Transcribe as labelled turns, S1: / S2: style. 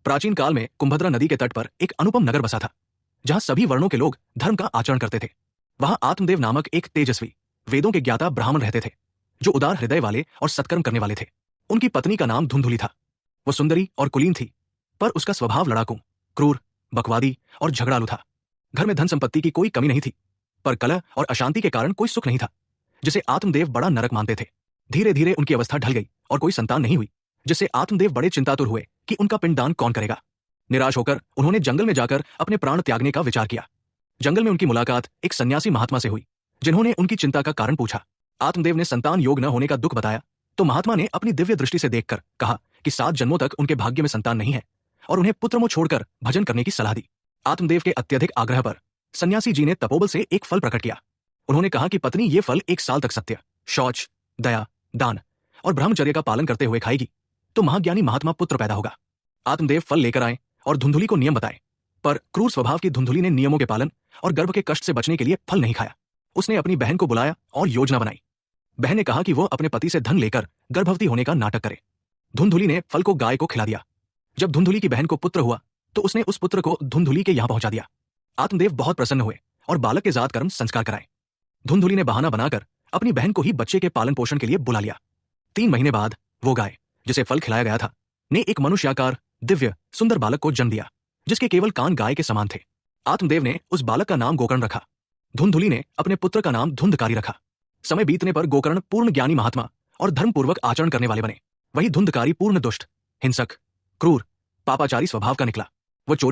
S1: प्राचीन काल में कुंभद्रा नदी के तट पर एक अनुपम नगर बसा था, जहां सभी वर्णों के लोग धर्म का आचरण करते थे। वहां आत्मदेव नामक एक तेजस्वी, वेदों के ज्ञाता ब्राह्मण रहते थे, जो उदार हृदय वाले और सत्कर्म करने वाले थे। उनकी पत्नी का नाम धुंधुली था। वो सुंदरी और कुलीन थी, पर उसका स्वभाव लड़ाकू, क्रूर, बकवादी और झगड़ालू था। घर में धन संपत्ति की कोई कमी नहीं थी, पर कलह और अशांति के कारण कोई सुख नहीं था, जिसे आत्मदेव बड़ा नरक मानते थे। धीरे धीरे उनकी अवस्था ढल गई और कोई संतान नहीं हुई, जिससे आत्मदेव बड़े चिंतातुर हुए कि उनका पिंडदान कौन करेगा। निराश होकर उन्होंने जंगल में जाकर अपने प्राण त्यागने का विचार किया। जंगल में उनकी मुलाकात एक सन्यासी महात्मा से हुई, जिन्होंने उनकी चिंता का कारण पूछा। आत्मदेव ने संतान योग न होने का दुख बताया, तो महात्मा ने अपनी दिव्य दृष्टि से देखकर कहा कि 7 जन्मों तक उनके भाग्य में संतान नहीं है और उन्हें पुत्रमोह छोड़कर भजन करने की सलाह दी। आत्मदेव के अत्यधिक आग्रह पर सन्यासी जी ने तपोबल से एक फल प्रकट किया। उन्होंने कहा कि पत्नी ये फल 1 साल तक सत्य, शौच, दया, दान और ब्रह्मचर्य का पालन करते हुए खाएगी, तो महाज्ञानी महात्मा पुत्र पैदा होगा। आत्मदेव फल लेकर आए और धुंधुली को नियम बताए, पर क्रूर स्वभाव की धुंधुली ने नियमों के पालन और गर्भ के कष्ट से बचने के लिए फल नहीं खाया। उसने अपनी बहन को बुलाया और योजना बनाई। बहन ने कहा कि वो अपने पति से धन लेकर गर्भवती होने का नाटक करे। धुंधुली ने फल को गाय को खिला दिया। जब धुंधुली की बहन को पुत्र हुआ, तो उसने उस पुत्र को धुंधुली के यहां पहुंचा दिया। आत्मदेव बहुत प्रसन्न हुए और बालक के जात कर्म संस्कार कराए। धुंधुली ने बहाना बनाकर अपनी बहन को ही बच्चे के पालन पोषण के लिए बुला लिया। 3 महीने बाद वो गाय, जिसे फल खिलाया गया था, ने एक मनुष्याकार, दिव्य, सुंदर बालक को जन्म दिया, जिसके केवल कान गाय के समान थे। आत्मदेव ने उस बालक का नाम गोकर्ण रखा। धुंधुली ने अपने पुत्र का नाम धुंधकारी रखा। समय बीतने पर गोकर्ण पूर्ण ज्ञानी महात्मा और धर्मपूर्वक आचरण करने वाले बने। वही धुंधकारी पूर्ण दुष्ट, हिंसक, क्रूर, पापाचारी स्वभाव का निकला। वो चोरी